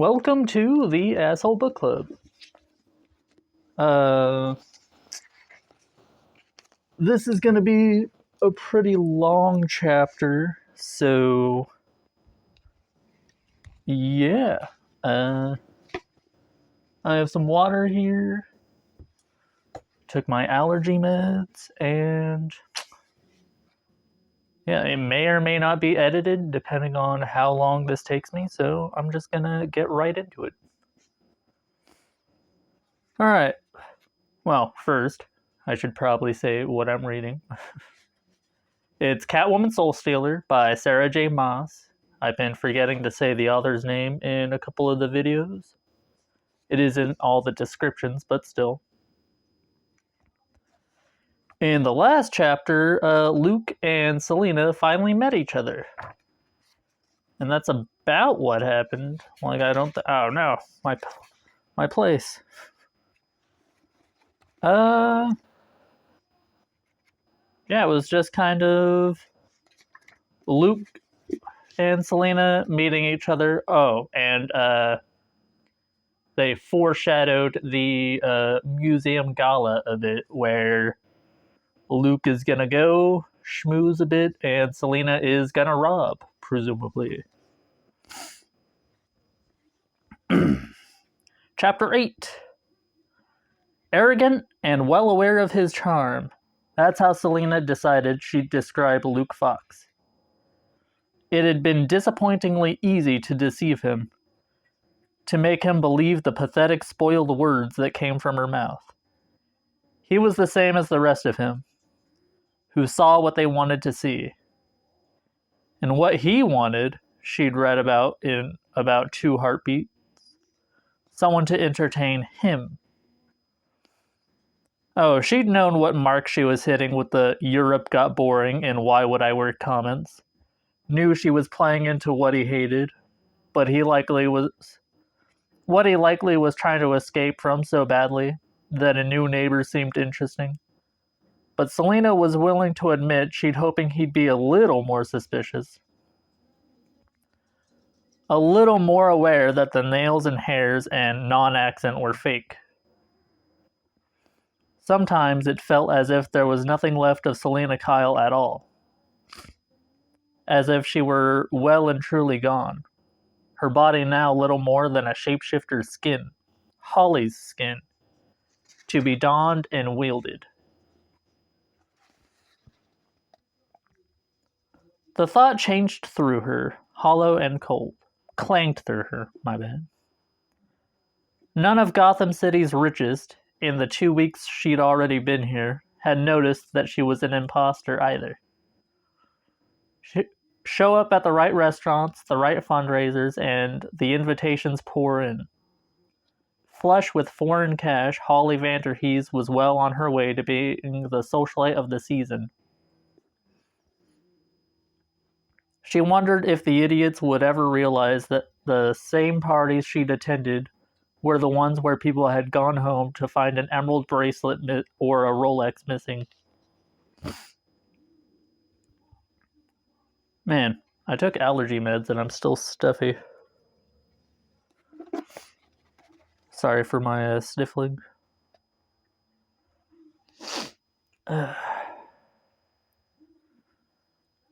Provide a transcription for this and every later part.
Welcome to the Asshole Book Club. This is going to be a pretty long chapter, so yeah. I have some water here, took my allergy meds, and yeah, it may or may not be edited depending on how long this takes me, so I'm just gonna get right into it. Alright, well, first, I should probably say what I'm reading. It's Catwoman Soul Stealer by Sarah J. Maas. I've been forgetting to say the author's name in a couple of the videos. It is in all the descriptions, but still. In the last chapter, Luke and Selena finally met each other. And that's about what happened. Like, oh no, my place. Yeah, it was just kind of Luke and Selena meeting each other. Oh, and they foreshadowed the museum gala of it, where Luke is gonna go schmooze a bit, and Selena is gonna rob, presumably. Chapter 8. Arrogant and well aware of his charm. That's how Selena decided she'd describe Luke Fox. It had been disappointingly easy to deceive him, to make him believe the pathetic, spoiled words that came from her mouth. He was the same as the rest of him, who saw what they wanted to see. And what he wanted, she'd read about in about 2 heartbeats, someone to entertain him. Oh, she'd known what mark she was hitting with the Europe got boring and why would I work comments. Knew she was playing into what he hated, but what he likely was trying to escape from so badly that a new neighbor seemed interesting. But Selena was willing to admit she'd hoping he'd be a little more suspicious. A little more aware that the nails and hairs and non-accent were fake. Sometimes it felt as if there was nothing left of Selena Kyle at all. As if she were well and truly gone. Her body now little more than a shapeshifter's skin. Holly's skin. To be donned and wielded. The thought changed through her, hollow and cold. Clanged through her, my bad. None of Gotham City's richest, in the 2 weeks she'd already been here, had noticed that she was an imposter either. Show up at the right restaurants, the right fundraisers, and the invitations pour in. Flush with foreign cash, Holly Vanderhees was well on her way to being the socialite of the season. She wondered if the idiots would ever realize that the same parties she'd attended were the ones where people had gone home to find an emerald bracelet or a Rolex missing. Man, I took allergy meds and I'm still stuffy. Sorry for my sniffling.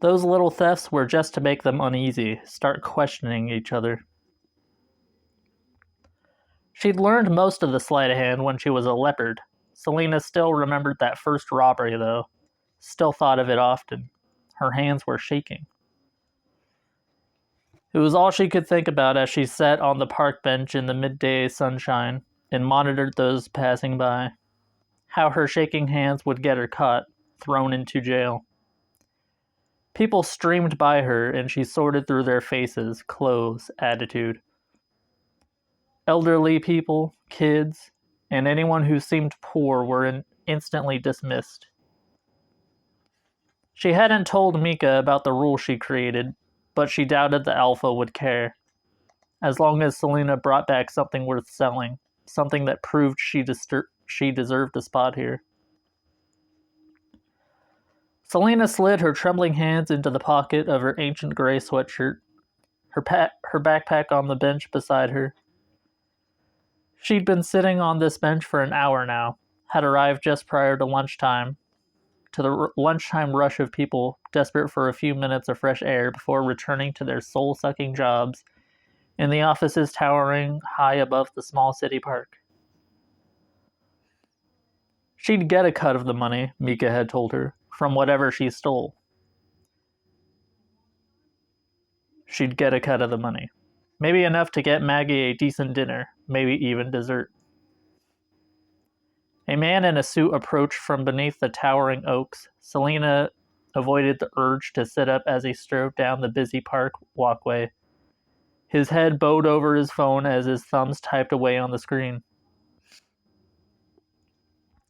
Those little thefts were just to make them uneasy, start questioning each other. She'd learned most of the sleight of hand when she was a leopard. Selena still remembered that first robbery, though. Still thought of it often. Her hands were shaking. It was all she could think about as she sat on the park bench in the midday sunshine and monitored those passing by. How her shaking hands would get her caught, thrown into jail. People streamed by her and she sorted through their faces, clothes, attitude. Elderly people, kids, and anyone who seemed poor were instantly dismissed. She hadn't told Mika about the rule she created, but she doubted the Alpha would care. As long as Selena brought back something worth selling, something that proved she deserved a spot here. Selena slid her trembling hands into the pocket of her ancient gray sweatshirt, her backpack on the bench beside her, She'd been sitting on this bench for an hour now, had arrived just prior to lunchtime, to the lunchtime rush of people desperate for a few minutes of fresh air before returning to their soul-sucking jobs in the offices towering high above the small city park. She'd get a cut of the money, Mika had told her, from whatever she stole. She'd get a cut of the money. Maybe enough to get Maggie a decent dinner, maybe even dessert. A man in a suit approached from beneath the towering oaks. Selena avoided the urge to sit up as he strode down the busy park walkway. His head bowed over his phone as his thumbs typed away on the screen.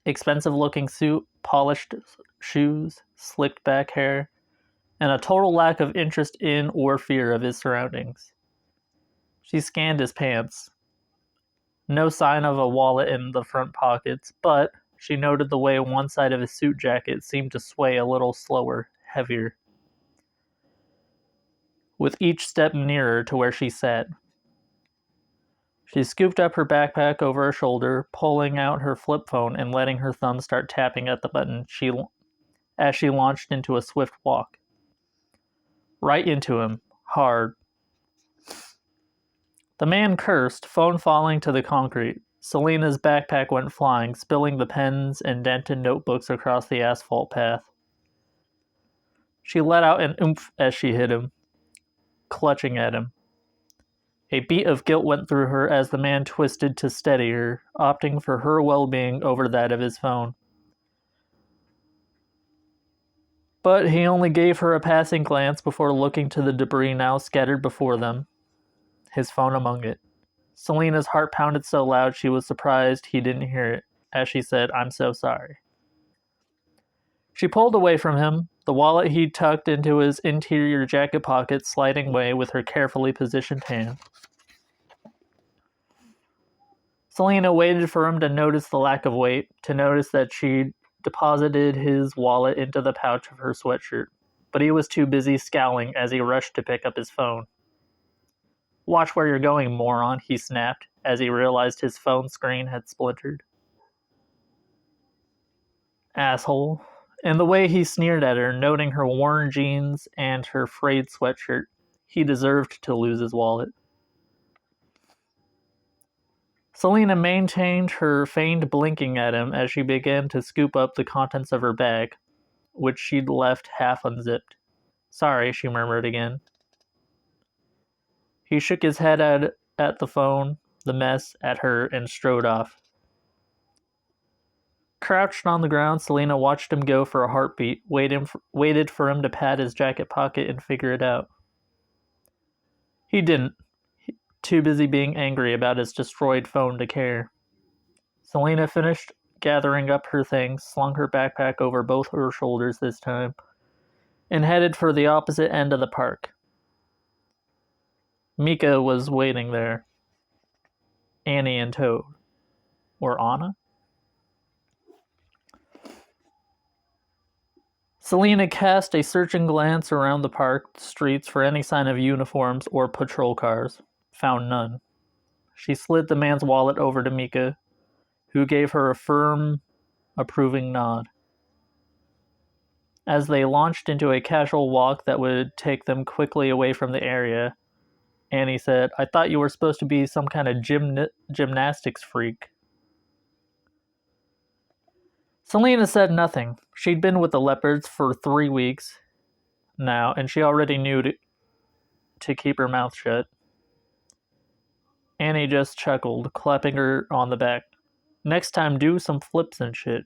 Expensive-looking suit, polished shoes, slicked back hair, and a total lack of interest in or fear of his surroundings. She scanned his pants. No sign of a wallet in the front pockets, but she noted the way one side of his suit jacket seemed to sway a little slower, heavier, with each step nearer to where she sat. She scooped up her backpack over her shoulder, pulling out her flip phone and letting her thumb start tapping at the button as she launched into a swift walk. Right into him, hard. The man cursed, phone falling to the concrete. Selena's backpack went flying, spilling the pens and dented notebooks across the asphalt path. She let out an oomph as she hit him, clutching at him. A beat of guilt went through her as the man twisted to steady her, opting for her well-being over that of his phone. But he only gave her a passing glance before looking to the debris now scattered before them, his phone among it. Selena's heart pounded so loud she was surprised he didn't hear it, as she said, "I'm so sorry." She pulled away from him, the wallet he tucked into his interior jacket pocket sliding away with her carefully positioned hand. Selena waited for him to notice the lack of weight, to notice that she'd deposited his wallet into the pouch of her sweatshirt, but he was too busy scowling as he rushed to pick up his phone. "Watch where you're going, moron," he snapped, as he realized his phone screen had splintered. Asshole. And the way he sneered at her, noting her worn jeans and her frayed sweatshirt, he deserved to lose his wallet. Selena maintained her feigned blinking at him as she began to scoop up the contents of her bag, which she'd left half unzipped. "Sorry," she murmured again. He shook his head at the phone, the mess, at her, and strode off. Crouched on the ground, Selena watched him go for a heartbeat, waited for him to pat his jacket pocket and figure it out. He didn't, too busy being angry about his destroyed phone to care. Selena finished gathering up her things, slung her backpack over both her shoulders this time, and headed for the opposite end of the park. Mika was waiting there. Annie and Toad. Or Anna? Selena cast a searching glance around the park streets for any sign of uniforms or patrol cars. Found none. She slid the man's wallet over to Mika, who gave her a firm, approving nod. As they launched into a casual walk that would take them quickly away from the area, Annie said, "I thought you were supposed to be some kind of gymnastics freak." Selena said nothing. She'd been with the leopards for 3 weeks now, and she already knew to keep her mouth shut. Annie just chuckled, clapping her on the back. "Next time, do some flips and shit."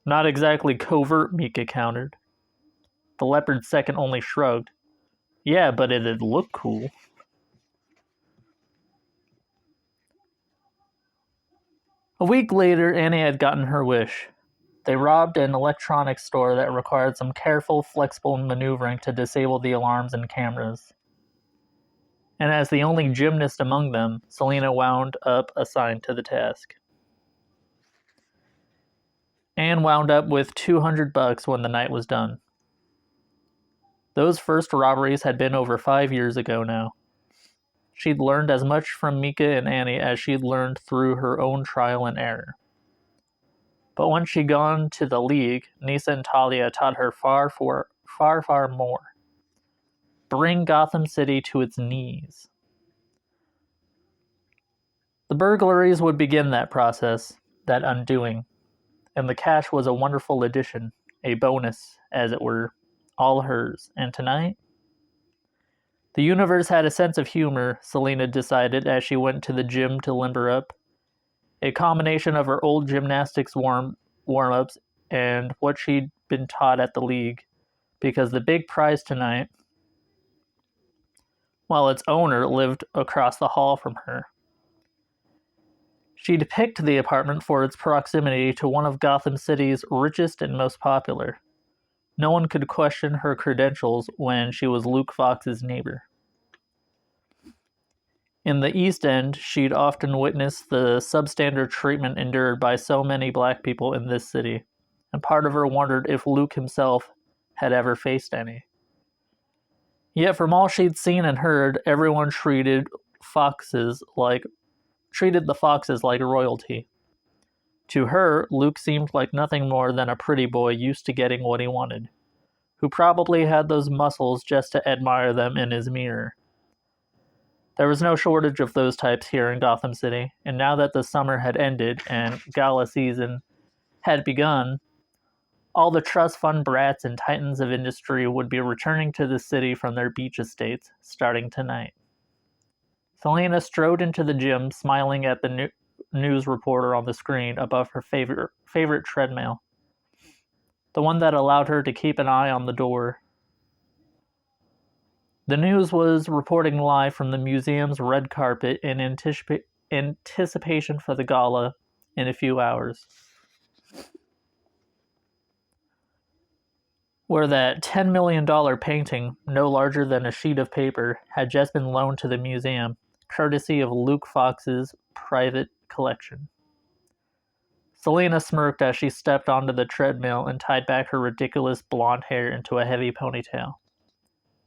"Not exactly covert," Mika countered. The leopard's second only shrugged. "Yeah, but it'd look cool." A week later, Annie had gotten her wish. They robbed an electronics store that required some careful, flexible maneuvering to disable the alarms and cameras. And as the only gymnast among them, Selena wound up assigned to the task. Anne wound up with $200 when the night was done. Those first robberies had been over 5 years ago now. She'd learned as much from Mika and Annie as she'd learned through her own trial and error. But when she'd gone to the League, Nisa and Talia taught her far more. Bring Gotham City to its knees. The burglaries would begin that process, that undoing, and the cash was a wonderful addition, a bonus, as it were, all hers. And tonight? The universe had a sense of humor, Selena decided as she went to the gym to limber up. A combination of her old gymnastics warm-ups and what she'd been taught at the League, because the big prize tonight, while its owner lived across the hall from her. She'd picked the apartment for its proximity to one of Gotham City's richest and most popular. No one could question her credentials when she was Luke Fox's neighbor. In the East End, she'd often witnessed the substandard treatment endured by so many black people in this city, and part of her wondered if Luke himself had ever faced any. Yet from all she'd seen and heard, everyone treated the Foxes like royalty. To her, Luke seemed like nothing more than a pretty boy used to getting what he wanted, who probably had those muscles just to admire them in his mirror. There was no shortage of those types here in Gotham City, and now that the summer had ended and gala season had begun, all the trust fund brats and titans of industry would be returning to the city from their beach estates, starting tonight. Selena strode into the gym, smiling at the news reporter on the screen above her favorite treadmill, the one that allowed her to keep an eye on the door. The news was reporting live from the museum's red carpet in anticipation for the gala in a few hours, where that $10 million painting, no larger than a sheet of paper, had just been loaned to the museum, courtesy of Luke Fox's private collection. Selena smirked as she stepped onto the treadmill and tied back her ridiculous blonde hair into a heavy ponytail.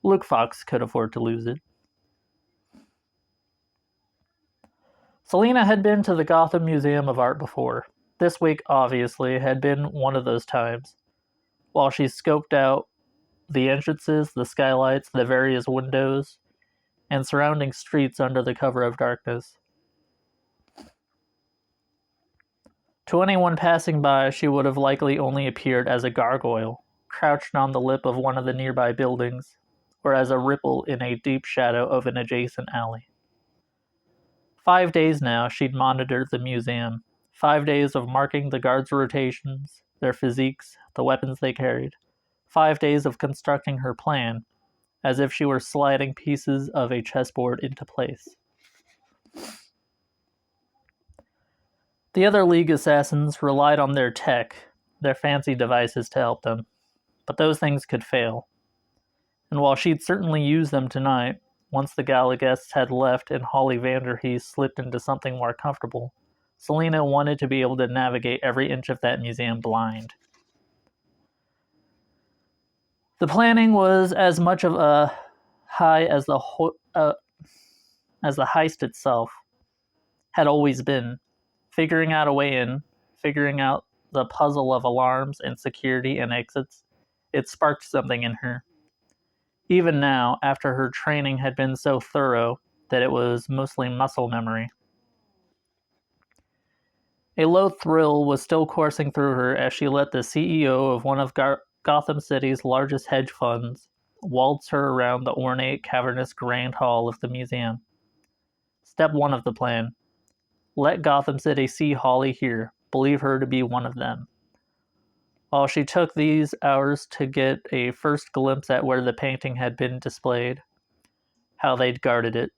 Luke Fox could afford to lose it. Selena had been to the Gotham Museum of Art before. This week, obviously, had been one of those times. While she scoped out the entrances, the skylights, the various windows, and surrounding streets under the cover of darkness. To anyone passing by, she would have likely only appeared as a gargoyle, crouched on the lip of one of the nearby buildings, or as a ripple in a deep shadow of an adjacent alley. 5 days now she'd monitored the museum. 5 days of marking the guards' rotations, their physiques, the weapons they carried. 5 days of constructing her plan, as if she were sliding pieces of a chessboard into place. The other League assassins relied on their tech, their fancy devices to help them, but those things could fail. And while she'd certainly use them tonight, once the gala guests had left and Holly Vanderhees slipped into something more comfortable, Selena wanted to be able to navigate every inch of that museum blind. The planning was as much of a high as the heist itself had always been, figuring out a way in, figuring out the puzzle of alarms and security and exits. It sparked something in her. Even now, after her training had been so thorough that it was mostly muscle memory. A low thrill was still coursing through her as she let the CEO of one of Gotham City's largest hedge funds waltz her around the ornate, cavernous grand hall of the museum. Step 1 of the plan. Let Gotham City see Holly here, believe her to be one of them. While she took these hours to get a first glimpse at where the painting had been displayed, how they'd guarded it.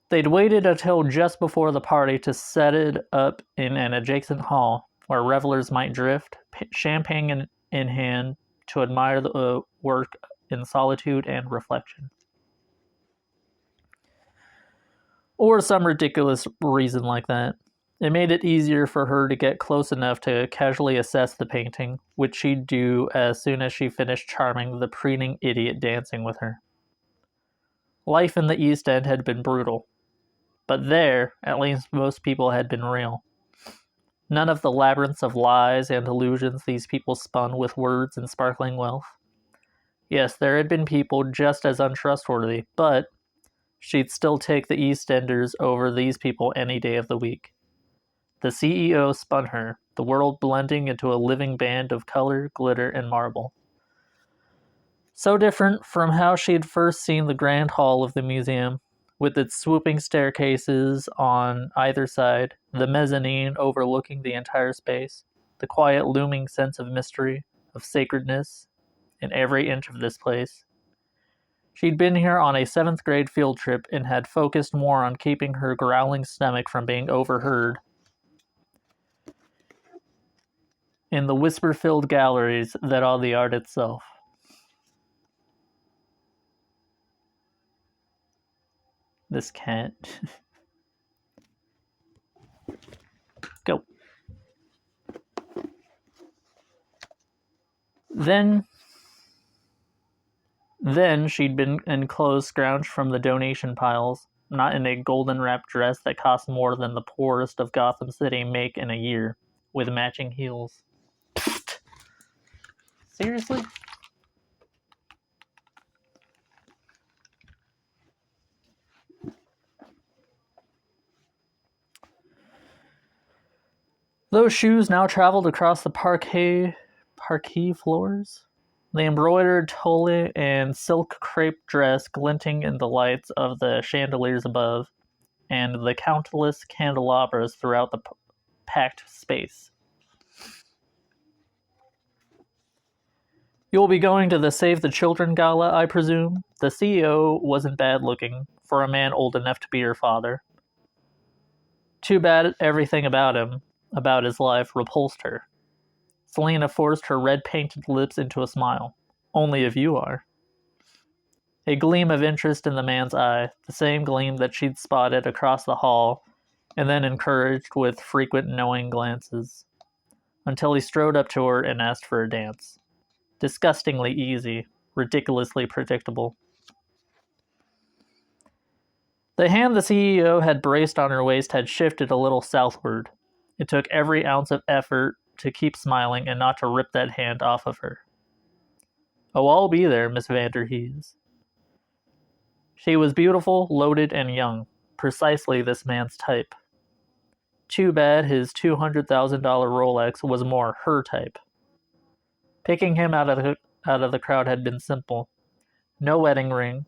They'd waited until just before the party to set it up in an adjacent hall where revelers might drift, champagne in hand, to admire the work in solitude and reflection. Or some ridiculous reason like that. It made it easier for her to get close enough to casually assess the painting, which she'd do as soon as she finished charming the preening idiot dancing with her. Life in the East End had been brutal, but there, at least most people had been real. None of the labyrinths of lies and illusions these people spun with words and sparkling wealth. Yes, there had been people just as untrustworthy, but she'd still take the East Enders over these people any day of the week. The CEO spun her, the world blending into a living band of color, glitter, and marble. So different from how she'd first seen the grand hall of the museum, with its swooping staircases on either side, the mezzanine overlooking the entire space, the quiet looming sense of mystery, of sacredness, in every inch of this place. She'd been here on a 7th grade field trip and had focused more on keeping her growling stomach from being overheard in the whisper-filled galleries than on the art itself. This cat. Go. Then she'd been in clothes scrounged from the donation piles, not in a golden wrapped dress that cost more than the poorest of Gotham City make in a year, with matching heels. Seriously? Those shoes now traveled across the parquet floors. The embroidered tolle and silk crepe dress glinting in the lights of the chandeliers above, and the countless candelabras throughout the packed space. You'll be going to the Save the Children gala, I presume? The CEO wasn't bad looking, for a man old enough to be your father. Too bad everything about him, about his life, repulsed her. Selina forced her red-painted lips into a smile. Only if you are. A gleam of interest in the man's eye, the same gleam that she'd spotted across the hall, and then encouraged with frequent knowing glances, until he strode up to her and asked for a dance. Disgustingly easy, ridiculously predictable. The hand the CEO had braced on her waist had shifted a little southward. It took every ounce of effort to keep smiling and not to rip that hand off of her. Oh, I'll be there, Miss Vanderhees. She was beautiful, loaded, and young, precisely this man's type. Too bad his $200,000 Rolex was more her type. Picking him out of the crowd had been simple. No wedding ring,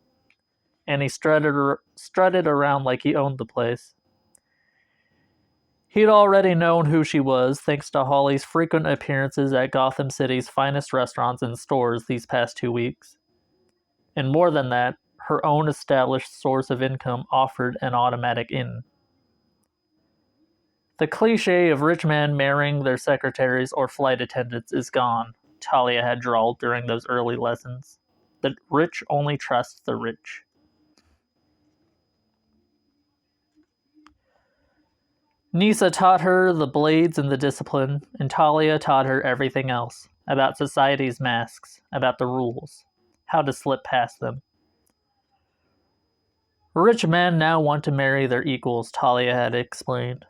and he strutted around like he owned the place. He'd already known who she was, thanks to Holly's frequent appearances at Gotham City's finest restaurants and stores these past 2 weeks. And more than that, her own established source of income offered an automatic in. The cliche of rich men marrying their secretaries or flight attendants is gone, Talia had drawled during those early lessons. The rich only trust the rich. Nisa taught her the blades and the discipline, and Talia taught her everything else, about society's masks, about the rules, how to slip past them. Rich men now want to marry their equals, Talia had explained.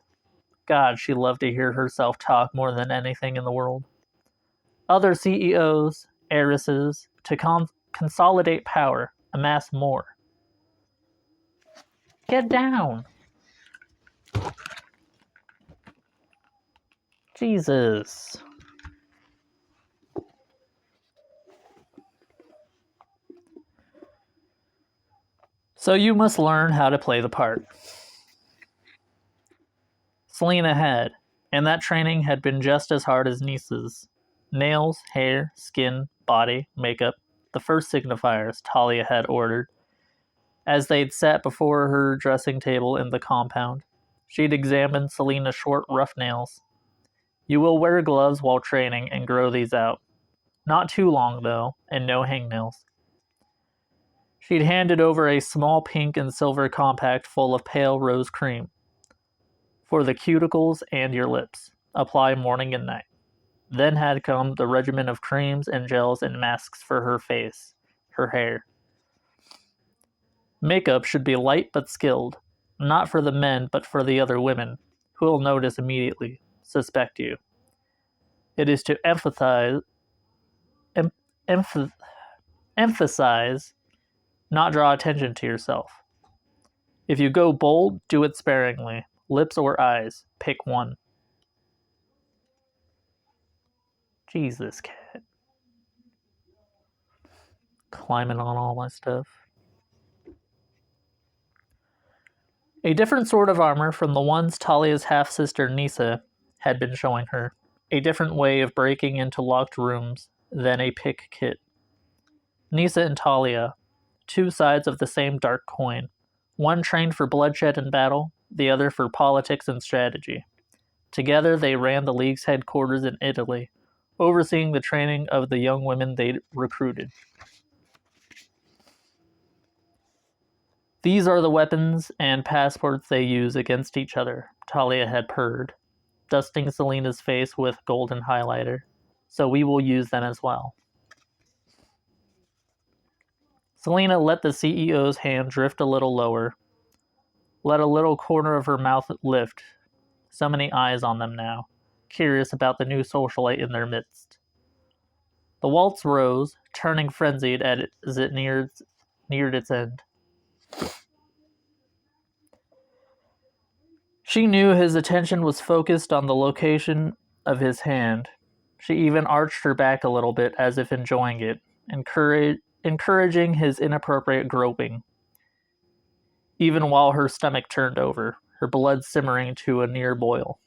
God, she loved to hear herself talk more than anything in the world. Other CEOs, heiresses, to consolidate power, amass more. Get down! Jesus. So you must learn how to play the part. Selina had, and that training had been just as hard as Nisa's. Nails, hair, skin, body, makeup, the first signifiers Talia had ordered. As they'd sat before her dressing table in the compound, she'd examined Selina's short, rough nails. You will wear gloves while training and grow these out. Not too long, though, and no hangnails. She'd handed over a small pink and silver compact full of pale rose cream. For the cuticles and your lips. Apply morning and night. Then had come the regimen of creams and gels and masks for her face, her hair. Makeup should be light but skilled, not for the men but for the other women, who will notice immediately, suspect you. It is to em- emph- emphasize, not draw attention to yourself. If you go bold, do it sparingly. Lips or eyes, pick one. Jesus, cat. Climbing on all my stuff. A different sort of armor from the ones Talia's half-sister Nisa had been showing her. A different way of breaking into locked rooms than a pick kit. Nisa and Talia, two sides of the same dark coin. One trained for bloodshed and battle, the other for politics and strategy. Together they ran the League's headquarters in Italy, overseeing the training of the young women they'd recruited. These are the weapons and passports they use against each other, Talia had purred, dusting Selena's face with golden highlighter. So we will use them as well. Selena let the CEO's hand drift a little lower, let a little corner of her mouth lift. So many eyes on them now, curious about the new socialite in their midst. The waltz rose, turning frenzied as it neared its end. She knew his attention was focused on the location of his hand. She even arched her back a little bit as if enjoying it, encouraging his inappropriate groping, even while her stomach turned over, her blood simmering to a near boil.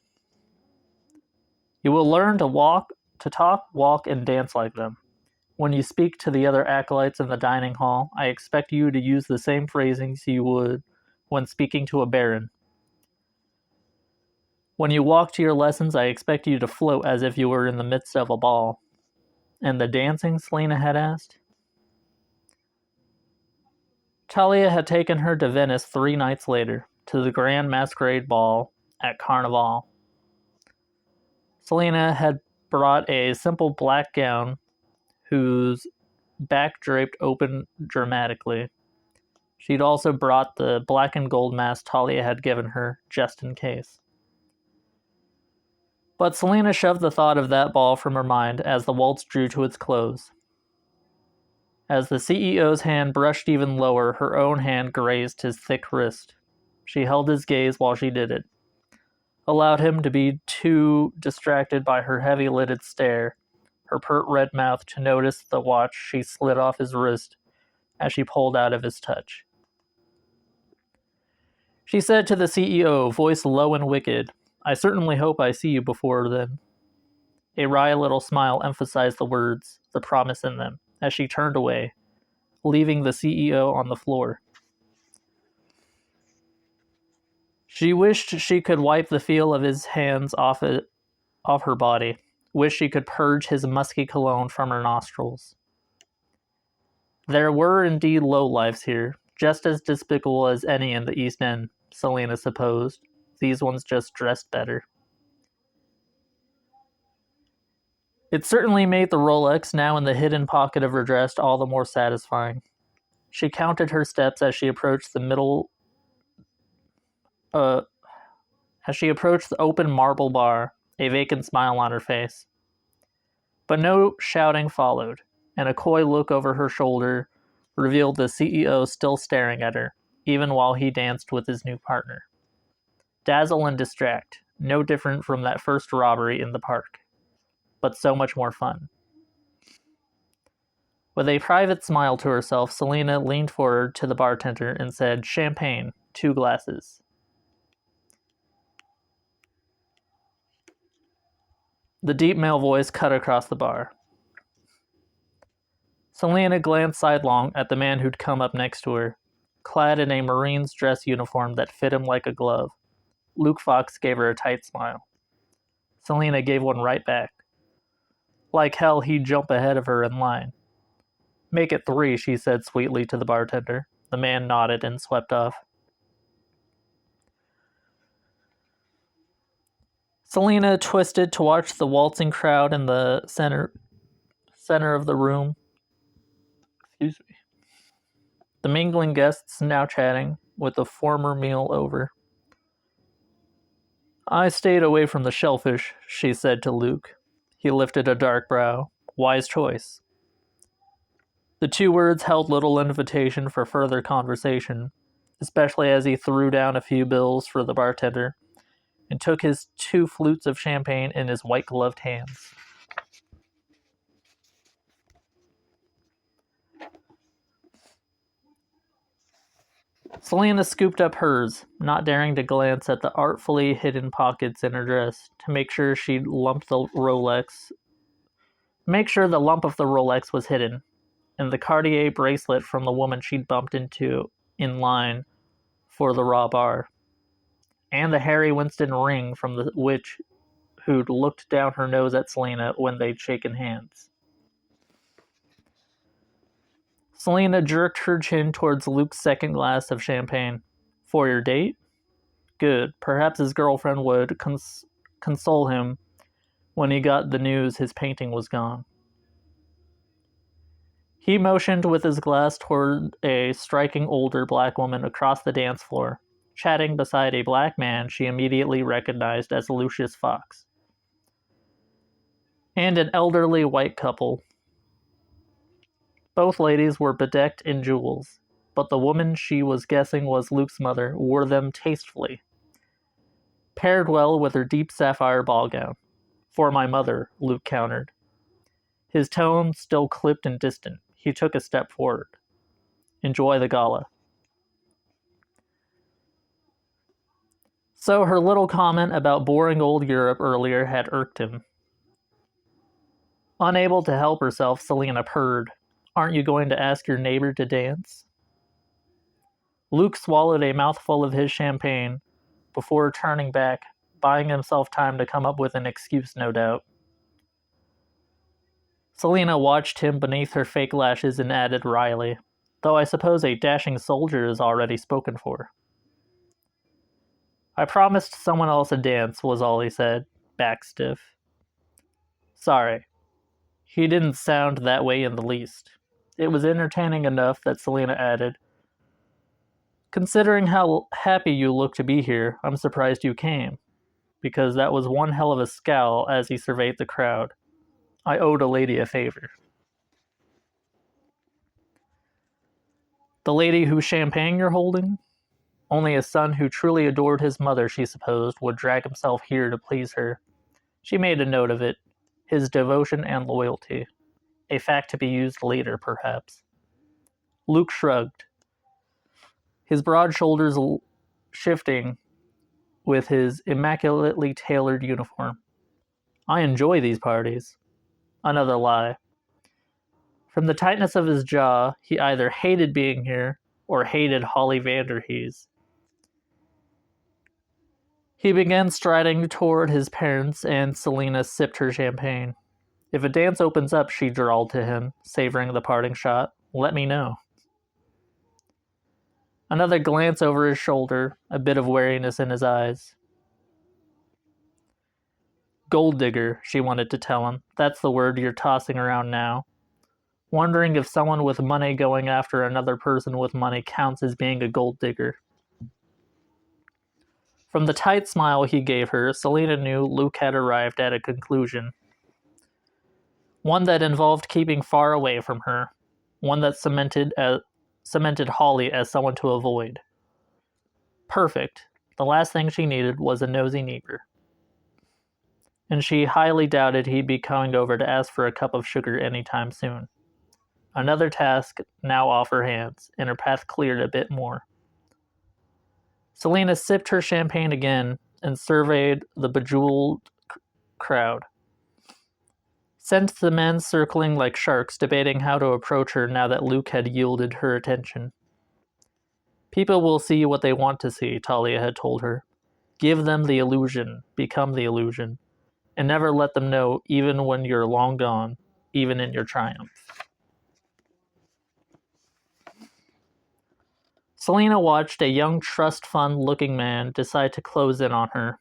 You will learn to talk, walk, and dance like them. When you speak to the other acolytes in the dining hall, I expect you to use the same phrasings you would when speaking to a baron. When you walk to your lessons, I expect you to float as if you were in the midst of a ball. And the dancing, Selena had asked? Talia had taken her to Venice 3 nights later, to the grand masquerade ball at Carnival. Selena had brought a simple black gown whose back draped open dramatically. She'd also brought the black and gold mask Talia had given her, just in case. But Selena shoved the thought of that ball from her mind as the waltz drew to its close. As the CEO's hand brushed even lower, her own hand grazed his thick wrist. She held his gaze while she did it, allowed him to be too distracted by her heavy-lidded stare, her pert red mouth to notice the watch she slid off his wrist as she pulled out of his touch. She said to the CEO, voice low and wicked, I certainly hope I see you before then. A wry little smile emphasized the words, the promise in them, as she turned away, leaving the CEO on the floor. She wished she could wipe the feel of his hands off her body, wished she could purge his musky cologne from her nostrils. There were indeed lowlifes here, just as despicable as any in the East End, Selena supposed. These ones just dressed better. It certainly made the Rolex, now in the hidden pocket of her dress, all the more satisfying. She counted her steps as she approached the open marble bar, a vacant smile on her face. But no shouting followed, and a coy look over her shoulder revealed the CEO still staring at her, even while he danced with his new partner. Dazzle and distract, no different from that first robbery in the park, but so much more fun. With a private smile to herself, Selena leaned forward to the bartender and said, Champagne, 2 glasses. The deep male voice cut across the bar. Selena glanced sidelong at the man who'd come up next to her, clad in a Marine's dress uniform that fit him like a glove. Luke Fox gave her a tight smile. Selena gave one right back. Like hell, he'd jump ahead of her in line. Make it 3, she said sweetly to the bartender. The man nodded and swept off. Selena twisted to watch the waltzing crowd in the center of the room. Excuse me. the mingling guests now chatting, with the former meal over. I stayed away from the shellfish, she said to Luke. He lifted a dark brow. Wise choice. The two words held little invitation for further conversation, especially as he threw down a few bills for the bartender and took his 2 flutes of champagne in his white-gloved hands. Selena scooped up hers, not daring to glance at the artfully hidden pockets in her dress to make sure the lump of the Rolex was hidden, and the Cartier bracelet from the woman she'd bumped into in line for the raw bar, and the Harry Winston ring from the witch who'd looked down her nose at Selena when they'd shaken hands. Selena jerked her chin towards Luke's second glass of champagne. For your date? Good. Perhaps his girlfriend would console him when he got the news his painting was gone. He motioned with his glass toward a striking older black woman across the dance floor, chatting beside a black man she immediately recognized as Lucius Fox, and an elderly white couple. Both ladies were bedecked in jewels, but the woman she was guessing was Luke's mother wore them tastefully, paired well with her deep sapphire ball gown. For my mother, Luke countered. His tone still clipped and distant. He took a step forward. Enjoy the gala. So her little comment about boring old Europe earlier had irked him. Unable to help herself, Selena purred. Aren't you going to ask your neighbor to dance? Luke swallowed a mouthful of his champagne before turning back, buying himself time to come up with an excuse, no doubt. Selena watched him beneath her fake lashes and added wryly, though I suppose a dashing soldier is already spoken for. I promised someone else a dance, was all he said, back stiff. Sorry. He didn't sound that way in the least. It was entertaining enough that Selena added, considering how happy you look to be here, I'm surprised you came, because that was one hell of a scowl as he surveyed the crowd. I owed a lady a favor. The lady whose champagne you're holding? Only a son who truly adored his mother, she supposed, would drag himself here to please her. She made a note of it, his devotion and loyalty. A fact to be used later, perhaps. Luke shrugged, his broad shoulders shifting with his immaculately tailored uniform. I enjoy these parties. Another lie. From the tightness of his jaw, he either hated being here or hated Holly Vanderhees. He began striding toward his parents, and Selena sipped her champagne. If a dance opens up, she drawled to him, savoring the parting shot, let me know. Another glance over his shoulder, a bit of wariness in his eyes. Gold digger, she wanted to tell him. That's the word you're tossing around now. Wondering if someone with money going after another person with money counts as being a gold digger. From the tight smile he gave her, Selena knew Luke had arrived at a conclusion. One that involved keeping far away from her. One that cemented Holly as someone to avoid. Perfect. The last thing she needed was a nosy neighbor. And she highly doubted he'd be coming over to ask for a cup of sugar anytime soon. Another task now off her hands, and her path cleared a bit more. Selena sipped her champagne again and surveyed the bejeweled crowd. Sensed the men circling like sharks, debating how to approach her now that Luke had yielded her attention. People will see what they want to see, Talia had told her. Give them the illusion, become the illusion, and never let them know even when you're long gone, even in your triumph. Selena watched a young trust fund-looking man decide to close in on her.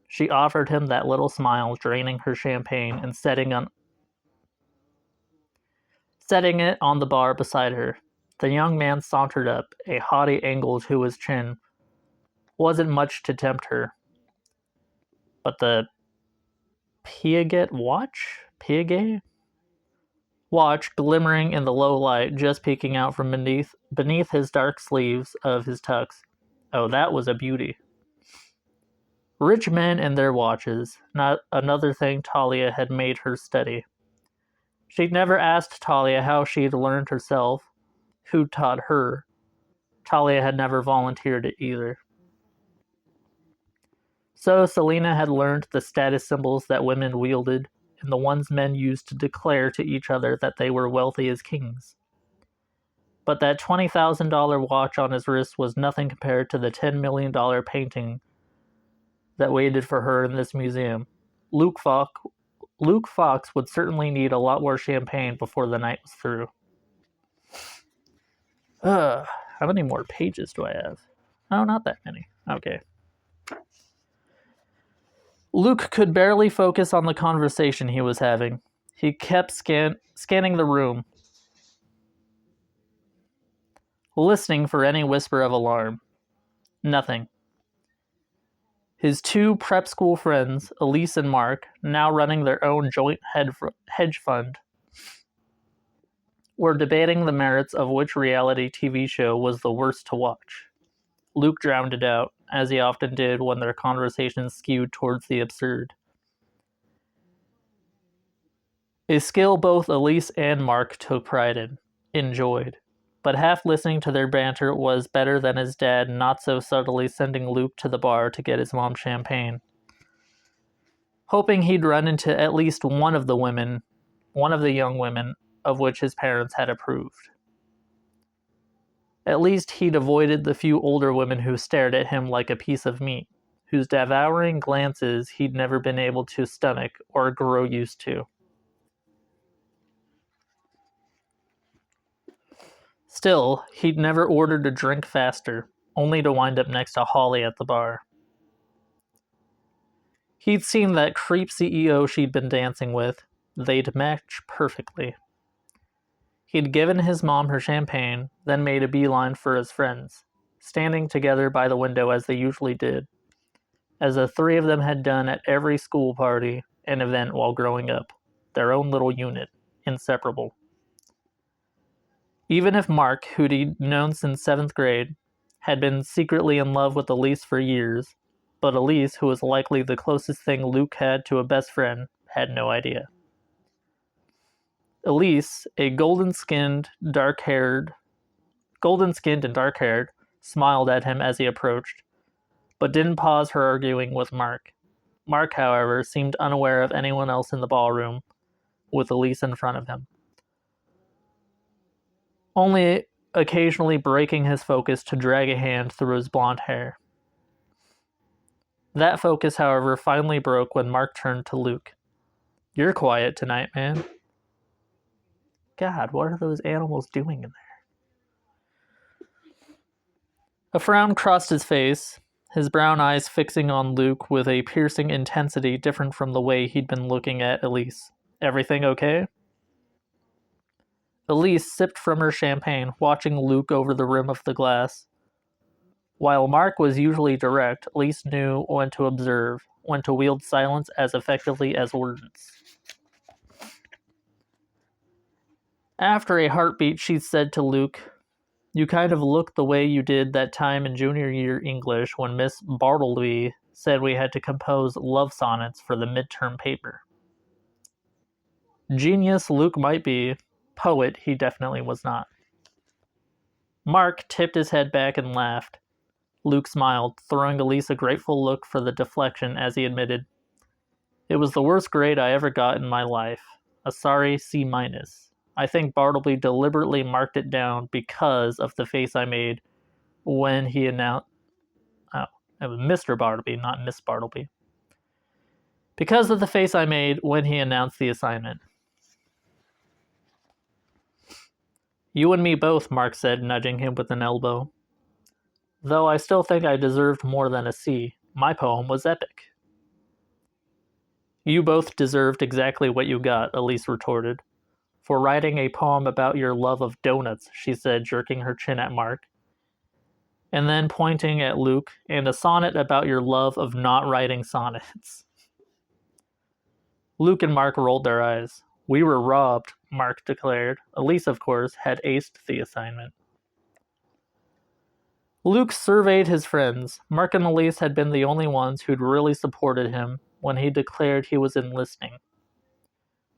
She offered him that little smile, draining her champagne and setting it on the bar beside her. The young man sauntered up, a haughty angle to his chin. Wasn't much to tempt her. But the Piaget watch, glimmering in the low light, just peeking out from beneath his dark sleeves of his tux. Oh, that was a beauty. Rich men and their watches, not another thing Talia had made her study. She'd never asked Talia how she'd learned herself, who taught her. Talia had never volunteered it either. So Selena had learned the status symbols that women wielded, and the ones men used to declare to each other that they were wealthy as kings. But that $20,000 watch on his wrist was nothing compared to the $10 million painting that waited for her in this museum. Luke Fox would certainly need a lot more champagne before the night was through. How many more pages do I have? Oh, not that many. Okay. Luke could barely focus on the conversation he was having. He kept scanning the room, listening for any whisper of alarm. Nothing. His two prep school friends, Elise and Mark, now running their own joint hedge fund, were debating the merits of which reality TV show was the worst to watch. Luke drowned it out, as he often did when their conversations skewed towards the absurd. A skill both Elise and Mark took pride in, enjoyed. But half listening to their banter was better than his dad not so subtly sending Luke to the bar to get his mom champagne, hoping he'd run into at least one of the young women of which his parents had approved. At least he'd avoided the few older women who stared at him like a piece of meat, whose devouring glances he'd never been able to stomach or grow used to. Still, he'd never ordered a drink faster, only to wind up next to Holly at the bar. He'd seen that creep CEO she'd been dancing with. They'd match perfectly. He'd given his mom her champagne, then made a beeline for his friends, standing together by the window as they usually did, as the three of them had done at every school party and event while growing up, their own little unit, inseparable. Even if Mark, who'd he'd known since 7th grade, had been secretly in love with Elise for years, but Elise, who was likely the closest thing Luke had to a best friend, had no idea. Elise, a golden-skinned and dark-haired, smiled at him as he approached, but didn't pause her arguing with Mark. Mark, however, seemed unaware of anyone else in the ballroom, with Elise in front of him, only occasionally breaking his focus to drag a hand through his blonde hair. That focus, however, finally broke when Mark turned to Luke. "You're quiet tonight, man." God, what are those animals doing in there? A frown crossed his face, his brown eyes fixing on Luke with a piercing intensity different from the way he'd been looking at Elise. "Everything okay?" Elise sipped from her champagne, watching Luke over the rim of the glass. While Mark was usually direct, Elise knew when to observe, when to wield silence as effectively as words. After a heartbeat, she said to Luke, "You kind of look the way you did that time in junior year English when Miss Bartleby said we had to compose love sonnets for the midterm paper." Genius Luke might be, poet he definitely was not. Mark tipped his head back and laughed. Luke smiled, throwing Elise a grateful look for the deflection as he admitted, "It was the worst grade I ever got in my life. A sorry C-. I think Bartleby deliberately marked it down because of the face I made when he announced..." Oh, it was Mr. Bartleby, not Miss Bartleby. "Because of the face I made when he announced the assignment." "You and me both," Mark said, nudging him with an elbow. "Though I still think I deserved more than a C. My poem was epic." "You both deserved exactly what you got," Elise retorted. For writing a poem about your love of donuts, she said, jerking her chin at Mark. And then pointing at Luke, and a sonnet about your love of not writing sonnets. Luke and Mark rolled their eyes. We were robbed, Mark declared. Elise, of course, had aced the assignment. Luke surveyed his friends. Mark and Elise had been the only ones who'd really supported him when he declared he was enlisting.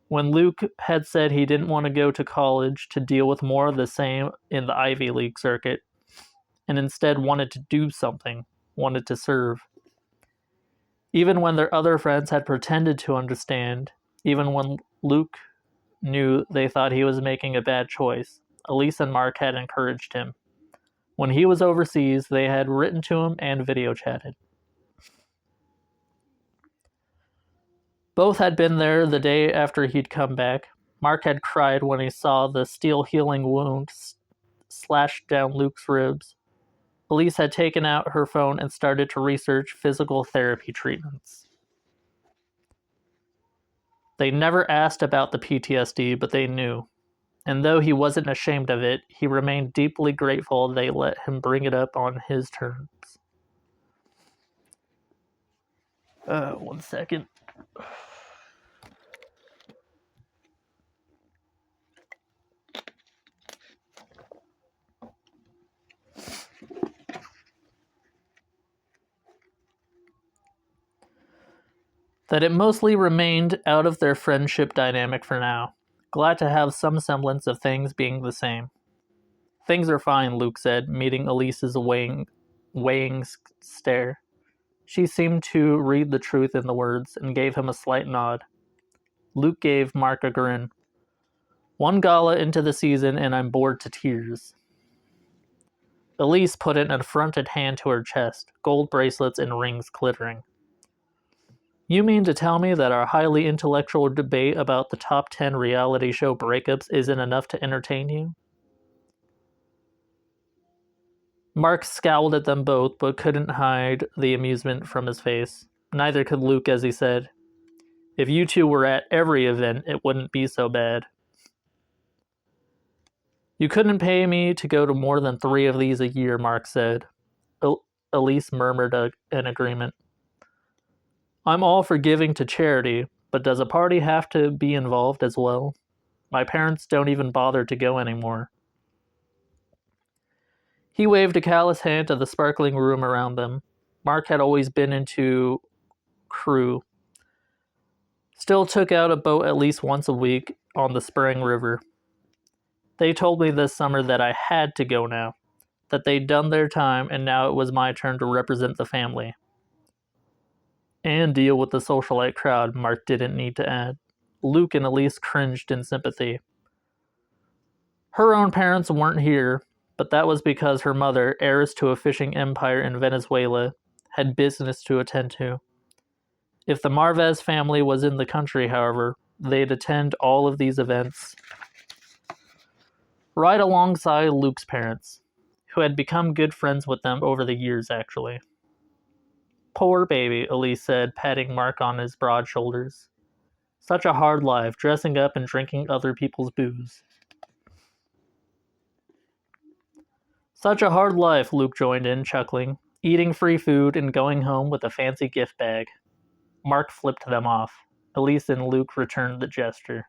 When Luke had said he didn't want to go to college to deal with more of the same in the Ivy League circuit, and instead wanted to do something, wanted to serve. Even when their other friends had pretended to understand, even when Luke knew they thought he was making a bad choice, Elise and Mark had encouraged him. When he was overseas, they had written to him and video chatted. Both had been there the day after he'd come back. Mark had cried when he saw the steel healing wound slashed down Luke's ribs. Elise had taken out her phone and started to research physical therapy treatments. They never asked about the PTSD, but they knew. And though he wasn't ashamed of it, he remained deeply grateful they let him bring it up on his terms. 1 second. That it mostly remained out of their friendship dynamic for now. Glad to have some semblance of things being the same. Things are fine, Luke said, meeting Elise's weighing stare. She seemed to read the truth in the words and gave him a slight nod. Luke gave Mark a grin. One gala into the season and I'm bored to tears. Elise put an affronted hand to her chest, gold bracelets and rings glittering. You mean to tell me that our highly intellectual debate about the top 10 reality show breakups isn't enough to entertain you? Mark scowled at them both, but couldn't hide the amusement from his face. Neither could Luke as he said, If you two were at every event, it wouldn't be so bad. You couldn't pay me to go to more than 3 of these a year, Mark said. Elise murmured an agreement. I'm all for giving to charity, but does a party have to be involved as well? My parents don't even bother to go anymore. He waved a callous hand to the sparkling room around them. Mark had always been into crew. Still took out a boat at least once a week on the Spring River. They told me this summer that I had to go now, that they'd done their time and now it was my turn to represent the family. And deal with the socialite crowd, Mark didn't need to add. Luke and Elise cringed in sympathy. Her own parents weren't here, but that was because her mother, heiress to a fishing empire in Venezuela, had business to attend to. If the Marvez family was in the country, however, they'd attend all of these events. Right alongside Luke's parents, who had become good friends with them over the years, actually. Poor baby, Elise said, patting Mark on his broad shoulders. Such a hard life, dressing up and drinking other people's booze. Such a hard life, Luke joined in, chuckling, eating free food and going home with a fancy gift bag. Mark flipped them off. Elise and Luke returned the gesture.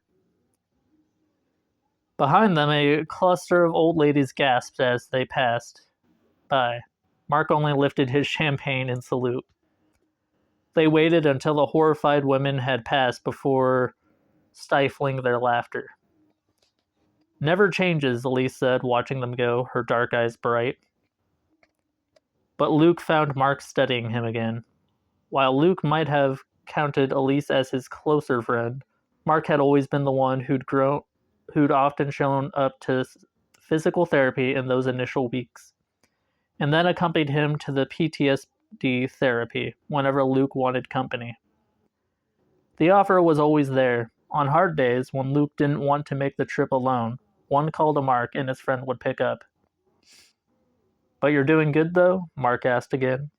Behind them, a cluster of old ladies gasped as they passed by. Mark only lifted his champagne in salute. They waited until the horrified women had passed before stifling their laughter. Never changes, Elise said, watching them go, her dark eyes bright. But Luke found Mark studying him again. While Luke might have counted Elise as his closer friend, Mark had always been the one who'd often shown up to physical therapy in those initial weeks, and then accompanied him to the PTSD therapy whenever Luke wanted company. The offer was always there. On hard days, when Luke didn't want to make the trip alone, one call to Mark and his friend would pick up. But you're doing good, though? Mark asked again.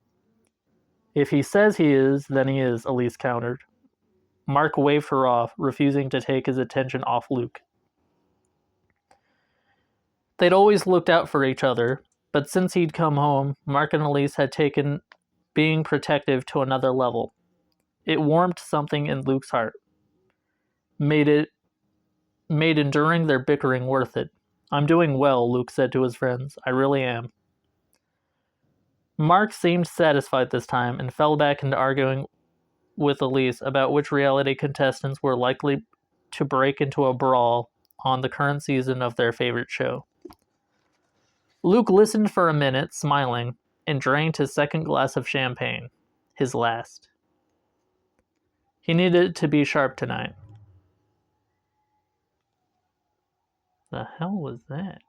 If he says he is, then he is, Elise countered. Mark waved her off, refusing to take his attention off Luke. They'd always looked out for each other, but since he'd come home, Mark and Elise had taken being protective to another level. It warmed something in Luke's heart, made enduring their bickering worth it. "I'm doing well," Luke said to his friends. "I really am." Mark seemed satisfied this time and fell back into arguing with Elise about which reality contestants were likely to break into a brawl on the current season of their favorite show. Luke listened for a minute, smiling, and drank his second glass of champagne, his last. He needed to be sharp tonight. The hell was that?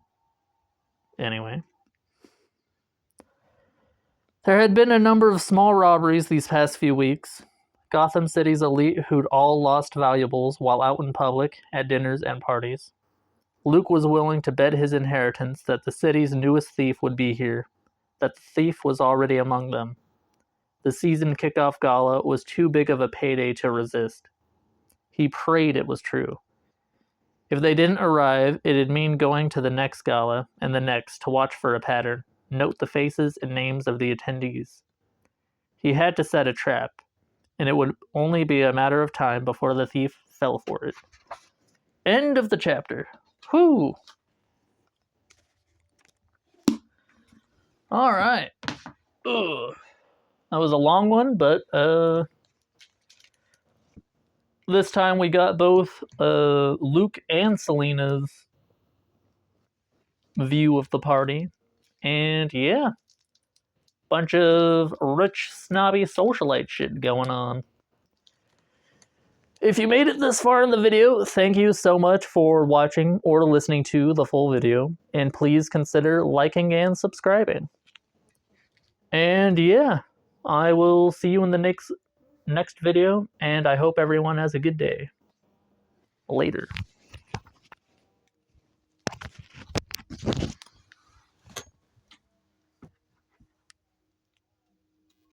Anyway. There had been a number of small robberies these past few weeks. Gotham City's elite who'd all lost valuables while out in public, at dinners and parties. Luke was willing to bet his inheritance that the city's newest thief would be here, that the thief was already among them. The season kickoff gala was too big of a payday to resist. He prayed it was true. If they didn't arrive, it'd mean going to the next gala and the next to watch for a pattern, note the faces and names of the attendees. He had to set a trap, and it would only be a matter of time before the thief fell for it. End of the chapter. Whew. All right. Ugh. That was a long one, but this time we got both Luke and Selena's view of the party. And yeah, bunch of rich, snobby socialite shit going on. If you made it this far in the video, thank you so much for watching or listening to the full video, and please consider liking and subscribing. And yeah, I will see you in the next video, and I hope everyone has a good day. Later.